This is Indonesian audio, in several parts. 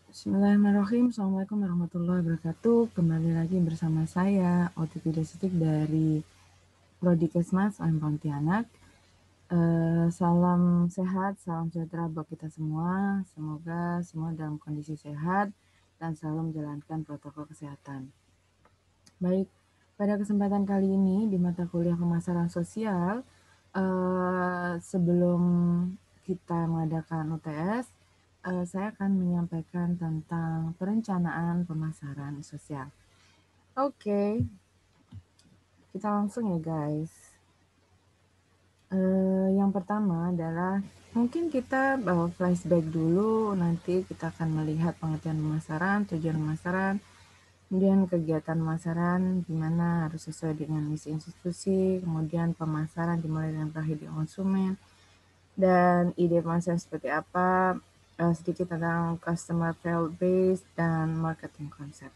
Bismillahirrahmanirrahim. Assalamualaikum warahmatullahi wabarakatuh. Kembali lagi bersama saya, OTP Desitik dari Prodi Kesmas UM Pontianak. Salam sehat, salam sejahtera buat kita semua. Semoga semua dalam kondisi sehat dan selalu menjalankan protokol kesehatan. Baik, pada kesempatan kali ini di mata kuliah pemasaran sosial, sebelum kita mengadakan UTS, saya akan menyampaikan tentang perencanaan pemasaran sosial. Oke, kita langsung ya guys. Yang pertama adalah mungkin kita flashback dulu, nanti kita akan melihat pengertian pemasaran, tujuan pemasaran, kemudian kegiatan pemasaran gimana harus sesuai dengan misi institusi, kemudian pemasaran dimulai dengan terakhir di konsumen, dan ide pemasaran seperti apa, sedikit tentang customer value base dan marketing concept.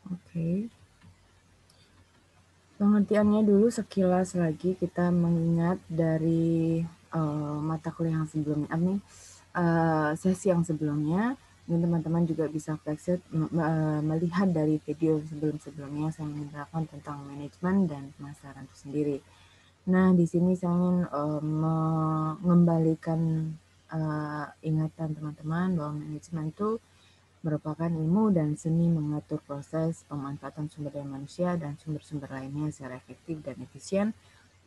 Oke. Pengertiannya dulu sekilas lagi kita mengingat dari mata kuliah yang sebelumnya, sesi yang sebelumnya, dan teman-teman juga bisa flashback melihat dari video sebelum-sebelumnya saya menjelaskan tentang manajemen dan pemasaran itu sendiri. Nah, di sini saya ingin mengembalikan ingatan teman-teman bahwa manajemen itu merupakan ilmu dan seni mengatur proses pemanfaatan sumber daya manusia dan sumber-sumber lainnya secara efektif dan efisien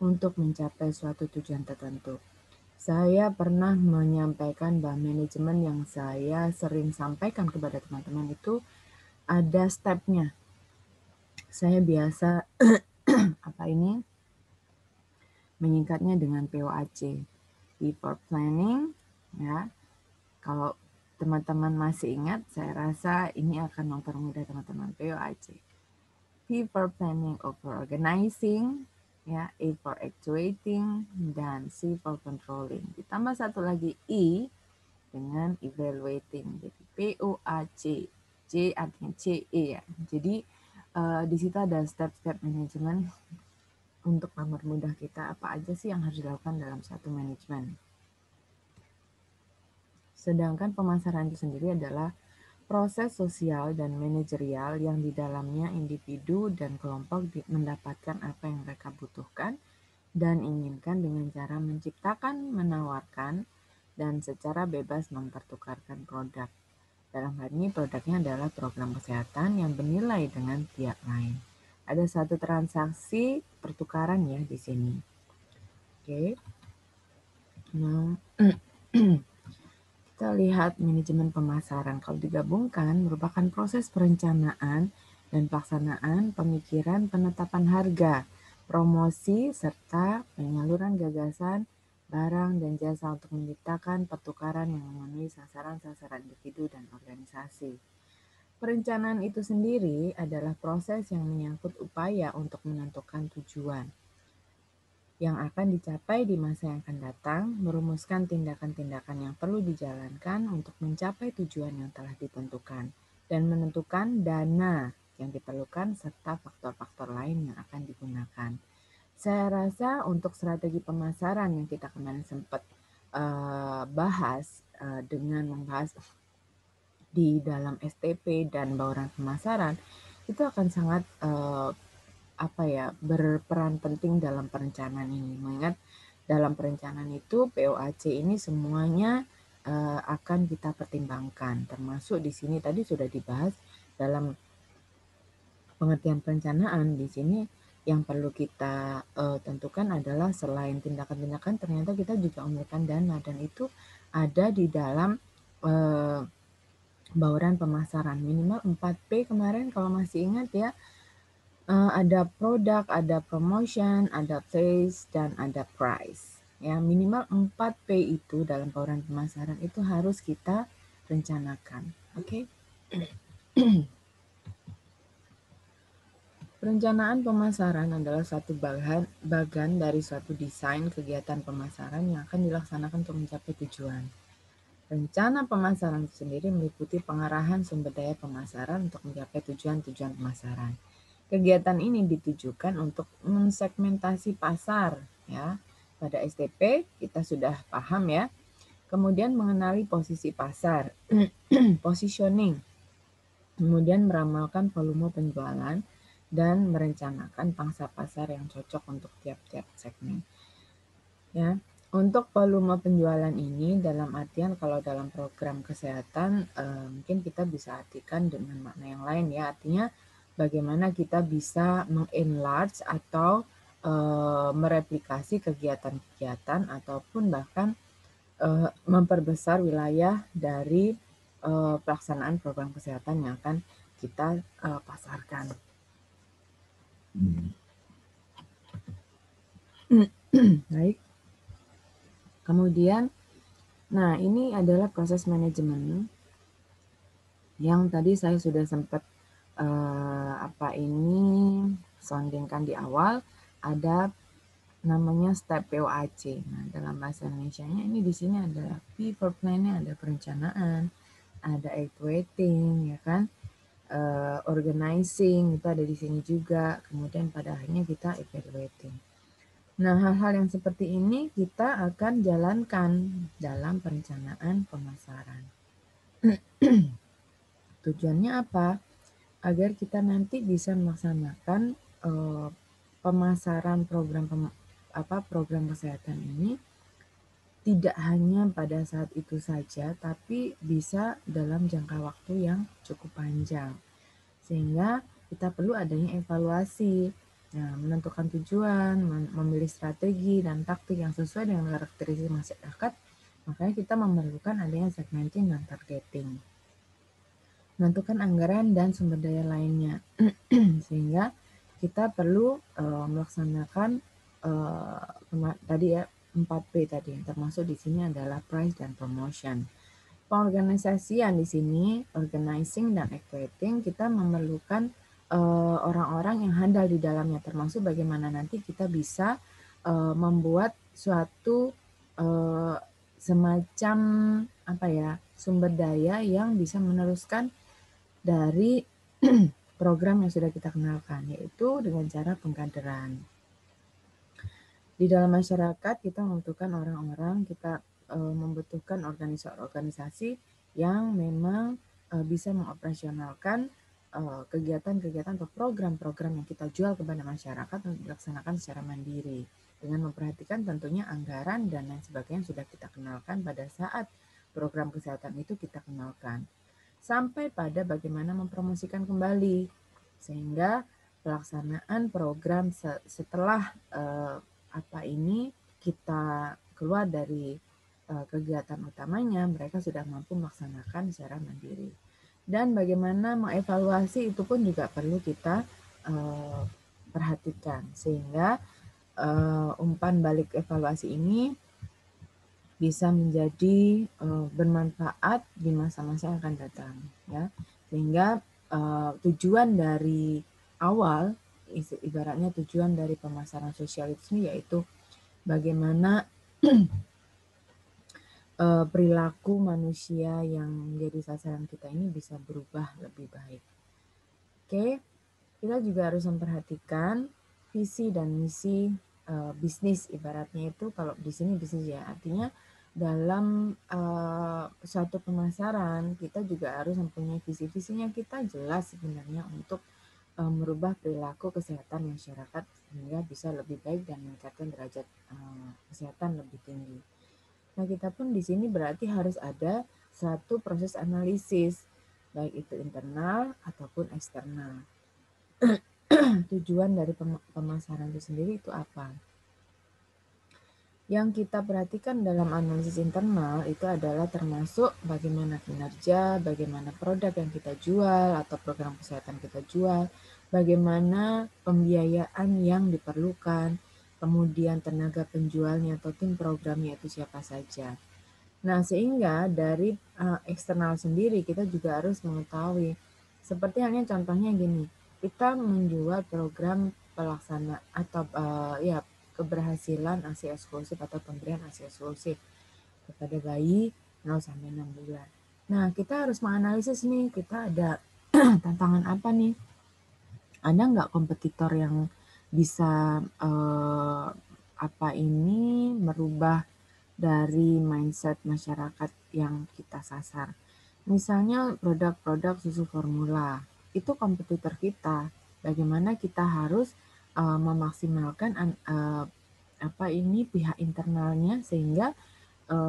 untuk mencapai suatu tujuan tertentu. Saya pernah menyampaikan bahwa manajemen yang saya sering sampaikan kepada teman-teman itu ada stepnya. Saya biasa menyingkatnya dengan POAC, Before Planning, ya. Kalau teman-teman masih ingat, saya rasa ini akan mempermudah teman-teman. POAC, P for Planning or for Organizing, ya, A for Actuating, dan C for Controlling. Ditambah satu lagi I dengan Evaluating. Jadi POAC, C artinya CE ya. Jadi di situ ada step-step manajemen untuk mempermudah kita apa aja sih yang harus dilakukan dalam satu manajemen. Sedangkan pemasaran itu sendiri adalah proses sosial dan manajerial yang di dalamnya individu dan kelompok mendapatkan apa yang mereka butuhkan dan inginkan dengan cara menciptakan, menawarkan, dan secara bebas mempertukarkan produk. Dalam hal ini produknya adalah program kesehatan yang bernilai dengan pihak lain. Ada satu transaksi pertukaran ya di sini. Oke. Nah, kita lihat manajemen pemasaran. Kalau digabungkan merupakan proses perencanaan dan pelaksanaan pemikiran penetapan harga, promosi, serta penyaluran gagasan, barang, dan jasa untuk menciptakan pertukaran yang memenuhi sasaran-sasaran individu dan organisasi. Perencanaan itu sendiri adalah proses yang menyangkut upaya untuk menentukan tujuan yang akan dicapai di masa yang akan datang, merumuskan tindakan-tindakan yang perlu dijalankan untuk mencapai tujuan yang telah ditentukan, dan menentukan dana yang diperlukan serta faktor-faktor lain yang akan digunakan. Saya rasa untuk strategi pemasaran yang kita kemarin sempat bahas dengan membahas di dalam STP dan bauran pemasaran, itu akan sangat berperan penting dalam perencanaan ini. Mengingat dalam perencanaan itu POAC ini semuanya akan kita pertimbangkan, termasuk di sini tadi sudah dibahas dalam pengertian perencanaan. Di sini yang perlu kita tentukan adalah selain tindakan-tindakan, ternyata kita juga memerlukan dana, dan itu ada di dalam bauran pemasaran. Minimal 4P kemarin kalau masih ingat ya. Ada produk, ada promotion, ada place, dan ada price. Ya, minimal 4P itu dalam bauran pemasaran itu harus kita rencanakan. Oke. Perencanaan pemasaran adalah satu bagian dari suatu desain kegiatan pemasaran yang akan dilaksanakan untuk mencapai tujuan. Rencana pemasaran sendiri meliputi pengarahan sumber daya pemasaran untuk mencapai tujuan-tujuan pemasaran. Kegiatan ini ditujukan untuk mensegmentasi pasar, ya, pada STP kita sudah paham ya. Kemudian mengenali posisi pasar, positioning. Kemudian meramalkan volume penjualan dan merencanakan pangsa pasar yang cocok untuk tiap-tiap segmen. Ya, untuk volume penjualan ini dalam artian kalau dalam program kesehatan mungkin kita bisa artikan dengan makna yang lain ya. Artinya bagaimana kita bisa mengenlarge atau mereplikasi kegiatan-kegiatan ataupun bahkan memperbesar wilayah dari pelaksanaan program kesehatan yang akan kita pasarkan. Baik. Kemudian, nah ini adalah proses manajemen yang tadi saya sudah sempat soundingkan di awal. Ada namanya step POAC. Nah, dalam bahasa Indonesianya ini di sini ada P for planning, ada perencanaan, ada activating, ya kan, organizing itu ada di sini juga. Kemudian pada akhirnya kita evaluating. Nah, hal-hal yang seperti ini kita akan jalankan dalam perencanaan pemasaran. Tujuannya apa? Agar kita nanti bisa melaksanakan pemasaran program kesehatan ini tidak hanya pada saat itu saja, tapi bisa dalam jangka waktu yang cukup panjang. Sehingga kita perlu adanya evaluasi. Nah, menentukan tujuan, memilih strategi dan taktik yang sesuai dengan karakteristik masyarakat, makanya kita memerlukan adanya segmenting dan targeting. Menentukan anggaran dan sumber daya lainnya, sehingga kita perlu melaksanakan tadi ya 4P tadi, termasuk di sini adalah price dan promotion. Pengorganisasian di sini, organizing dan activating, kita memerlukan orang-orang yang handal di dalamnya, termasuk bagaimana nanti kita bisa membuat suatu semacam sumber daya yang bisa meneruskan dari program yang sudah kita kenalkan, yaitu dengan cara pengkaderan. Di dalam masyarakat kita membutuhkan orang-orang, kita membutuhkan organisasi yang memang bisa mengoperasionalkan kegiatan-kegiatan atau program-program yang kita jual kepada masyarakat untuk dilaksanakan secara mandiri dengan memperhatikan tentunya anggaran dan lain sebagainya yang sudah kita kenalkan pada saat program kesehatan itu kita kenalkan, sampai pada bagaimana mempromosikan kembali sehingga pelaksanaan program setelah ini kita keluar dari kegiatan utamanya, mereka sudah mampu melaksanakan secara mandiri. Dan bagaimana mengevaluasi itu pun juga perlu kita perhatikan, sehingga umpan balik evaluasi ini bisa menjadi bermanfaat di masa-masa yang akan datang, ya. Sehingga tujuan dari awal, ibaratnya tujuan dari pemasaran sosial itu yaitu bagaimana perilaku manusia yang menjadi sasaran kita ini bisa berubah lebih baik. Oke, kita juga harus memperhatikan visi dan misi bisnis, ibaratnya itu kalau di sini bisnis ya, artinya dalam suatu pemasaran kita juga harus mempunyai visi-visinya. Kita jelas sebenarnya untuk merubah perilaku kesehatan masyarakat sehingga bisa lebih baik dan meningkatkan derajat kesehatan lebih tinggi. Nah, kita pun di sini berarti harus ada satu proses analisis, baik itu internal ataupun eksternal. Tujuan dari pemasaran itu sendiri itu apa? Yang kita perhatikan dalam analisis internal itu adalah termasuk bagaimana kinerja, bagaimana produk yang kita jual atau program kesehatan kita jual, bagaimana pembiayaan yang diperlukan, kemudian tenaga penjualnya atau tim programnya itu siapa saja. Nah, sehingga dari eksternal sendiri kita juga harus mengetahui, seperti halnya contohnya gini, kita menjual program pelaksana atau keberhasilan ASI eksklusif atau pemberian ASI eksklusif kepada bayi 0 sampai 6 bulan. Nah, kita harus menganalisis nih, kita ada tantangan apa nih? Ada nggak kompetitor yang bisa apa ini merubah dari mindset masyarakat yang kita sasar. Misalnya produk-produk susu formula, itu kompetitor kita. Bagaimana kita harus memaksimalkan apa ini pihak internalnya sehingga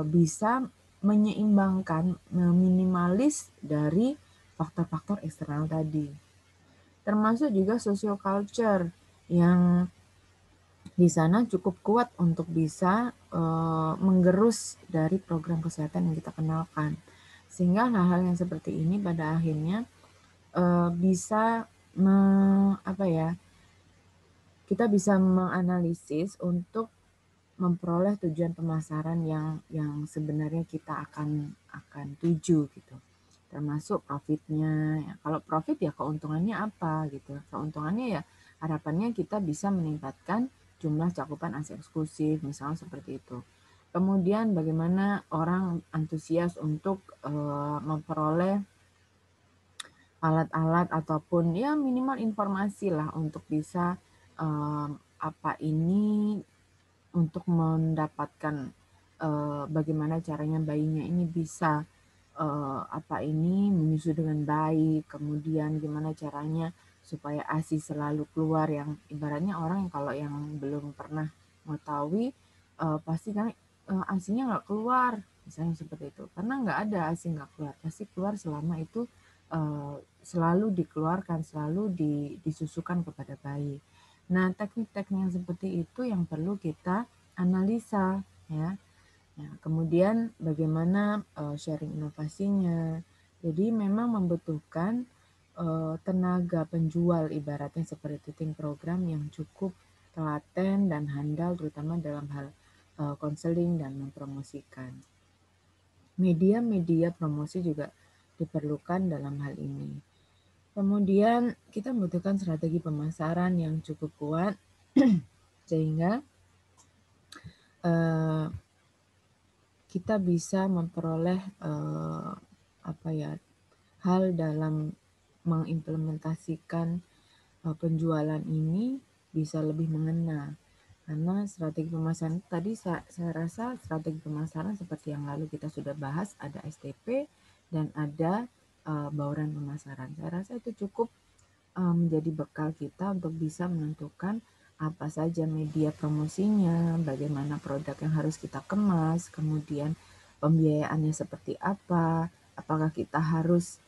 bisa menyeimbangkan, meminimalis dari faktor-faktor eksternal tadi. Termasuk juga social culture yang di sana cukup kuat untuk bisa menggerus dari program kesehatan yang kita kenalkan. Sehingga hal-hal yang seperti ini pada akhirnya bisa apa ya, kita bisa menganalisis untuk memperoleh tujuan pemasaran yang sebenarnya kita akan tuju gitu. Termasuk profitnya. Ya. Kalau profit ya keuntungannya apa gitu. Keuntungannya ya harapannya kita bisa meningkatkan jumlah cakupan ASI eksklusif misalnya seperti itu. Kemudian bagaimana orang antusias untuk memperoleh alat-alat ataupun ya minimal informasi lah untuk bisa apa ini untuk mendapatkan bagaimana caranya bayinya ini bisa apa ini menyusu dengan baik, kemudian gimana caranya supaya ASI selalu keluar yang ibaratnya orang kalau yang belum pernah mengetahui pasti kan ASInya nggak keluar, misalnya seperti itu. Karena nggak ada ASI nggak keluar, pasti keluar selama itu selalu dikeluarkan, selalu disusukan kepada bayi. Nah, teknik-teknik yang seperti itu yang perlu kita analisa ya. Nah, kemudian bagaimana sharing inovasinya. Jadi memang membutuhkan tenaga penjual ibaratnya seperti tim program yang cukup telaten dan handal terutama dalam hal konseling dan mempromosikan. Media-media promosi juga diperlukan dalam hal ini. Kemudian kita membutuhkan strategi pemasaran yang cukup kuat sehingga kita bisa memperoleh apa ya hal dalam mengimplementasikan penjualan ini bisa lebih mengena karena strategi pemasaran tadi saya rasa strategi pemasaran seperti yang lalu kita sudah bahas ada STP dan ada bauran pemasaran. Saya rasa itu cukup menjadi bekal kita untuk bisa menentukan apa saja media promosinya, bagaimana produk yang harus kita kemas, kemudian pembiayaannya seperti apa, apakah kita harus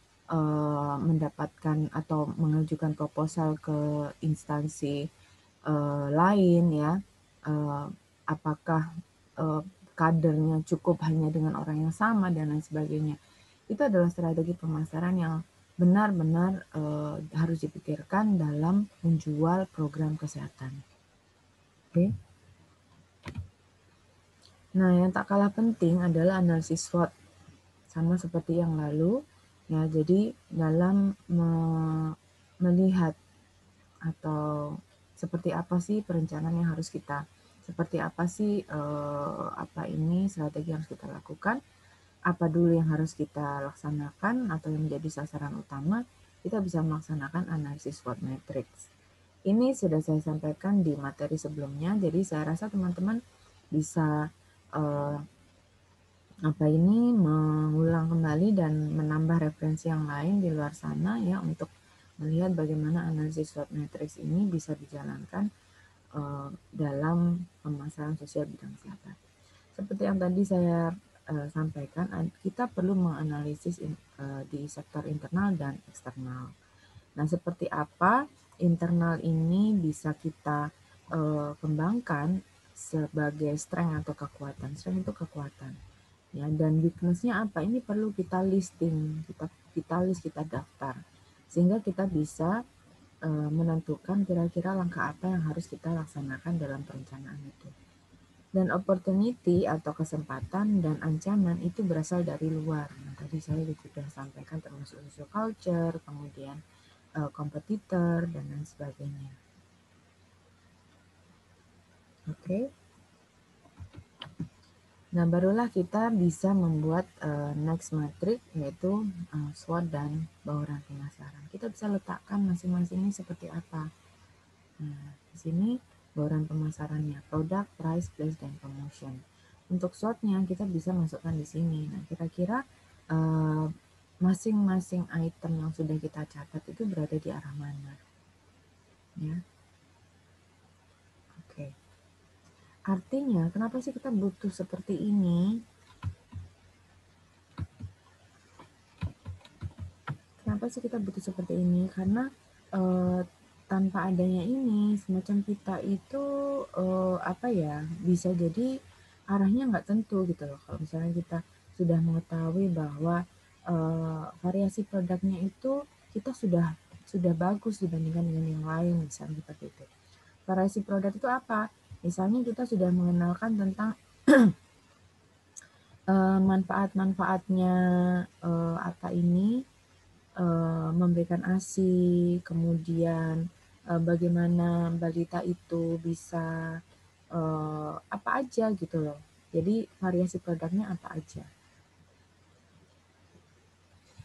mendapatkan atau mengajukan proposal ke instansi lain ya, apakah kadernya cukup hanya dengan orang yang sama dan lain sebagainya. Itu adalah strategi pemasaran yang benar-benar harus dipikirkan dalam menjual program kesehatan. Oke. Nah, yang tak kalah penting adalah analisis SWOT. Sama seperti yang lalu, ya. Jadi dalam melihat atau seperti apa sih perencanaan yang harus kita, seperti apa sih apa ini strategi yang harus kita lakukan, apa dulu yang harus kita laksanakan atau yang menjadi sasaran utama, kita bisa melaksanakan analisis SWOT matrix. Ini sudah saya sampaikan di materi sebelumnya, jadi saya rasa teman-teman bisa apa ini mengulang kembali dan menambah referensi yang lain di luar sana ya untuk melihat bagaimana analisis SWOT matrix ini bisa dijalankan dalam pemasaran sosial bidang kesehatan. Seperti yang tadi saya sampaikan, kita perlu menganalisis di sektor internal dan eksternal. Nah, seperti apa internal ini bisa kita kembangkan sebagai strength atau kekuatan. Strength itu kekuatan. Ya, dan weakness-nya apa? Ini perlu kita listing, kita list, kita daftar. Sehingga kita bisa menentukan kira-kira langkah apa yang harus kita laksanakan dalam perencanaan itu. Dan opportunity atau kesempatan dan ancaman itu berasal dari luar. Nah, tadi saya sudah sampaikan termasuk social culture, kemudian kompetitor, dan lain sebagainya. Oke. Nah, barulah kita bisa membuat next matrix yaitu SWOT dan bauran pemasaran. Kita bisa letakkan masing-masingnya seperti apa. Nah, di sini bauran pemasarannya, produk, price, place, dan promotion. Untuk SWOT-nya kita bisa masukkan di sini. Nah, kira-kira masing-masing item yang sudah kita catat itu berada di arah mana? Ya. Oke. Artinya, kenapa sih kita butuh seperti ini? Kenapa sih kita butuh seperti ini? Karena tanpa adanya ini, semacam kita itu bisa jadi arahnya nggak tentu gitu loh. Kalau misalnya kita sudah mengetahui bahwa variasi produknya itu kita sudah bagus dibandingkan dengan yang lain, misalnya seperti itu. Variasi produk itu apa? Misalnya kita sudah mengenalkan tentang manfaat-manfaatnya memberikan ASI, kemudian bagaimana balita itu bisa apa aja gitu loh. Jadi variasi produknya apa aja.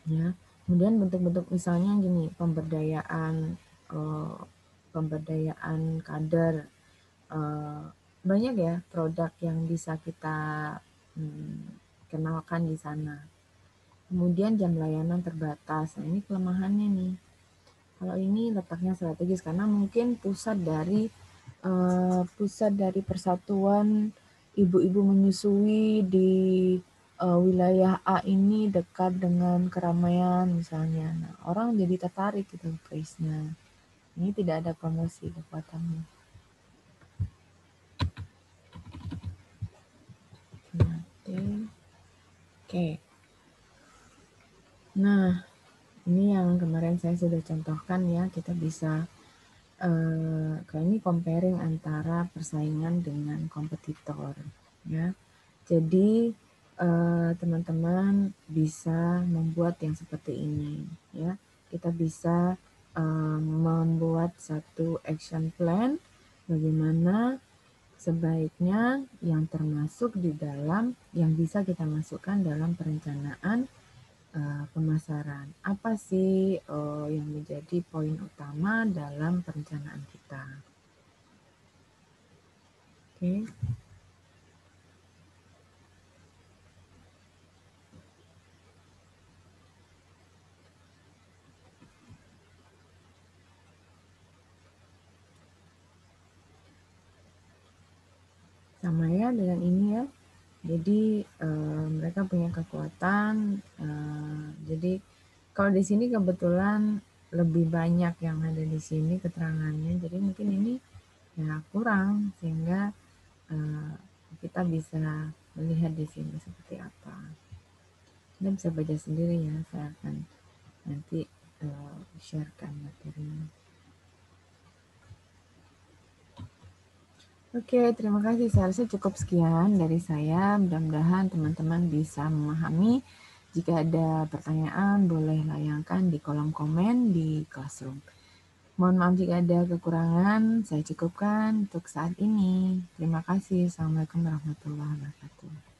Ya. Kemudian bentuk-bentuk misalnya gini, pemberdayaan kader. Banyak ya produk yang bisa kita kenalkan di sana. Kemudian jam layanan terbatas. Nah, ini kelemahannya nih. Kalau ini letaknya strategis karena mungkin pusat dari persatuan ibu-ibu menyusui di wilayah A ini dekat dengan keramaian misalnya. Nah, orang jadi tertarik gitu price-nya. Ini tidak ada promosi kekuatannya. Oke. Nah, ini yang kemarin saya sudah contohkan ya, kita bisa ini comparing antara persaingan dengan kompetitor ya. Jadi teman-teman bisa membuat yang seperti ini ya. Kita bisa membuat satu action plan bagaimana sebaiknya yang termasuk di dalam yang bisa kita masukkan dalam perencanaan pemasaran. Apa sih yang menjadi poin utama dalam perencanaan kita? Oke. Sama ya dengan ini ya. Jadi mereka punya kekuatan. Jadi kalau di sini kebetulan lebih banyak yang ada di sini keterangannya. Jadi mungkin ini ya kurang sehingga kita bisa melihat di sini seperti apa. Anda bisa baca sendiri ya. Saya akan nanti sharekan materinya. Oke, terima kasih. Seharusnya cukup sekian dari saya. Mudah-mudahan teman-teman bisa memahami. Jika ada pertanyaan, boleh layangkan di kolom komen di Classroom. Mohon maaf jika ada kekurangan. Saya cukupkan untuk saat ini. Terima kasih. Assalamualaikum warahmatullahi wabarakatuh.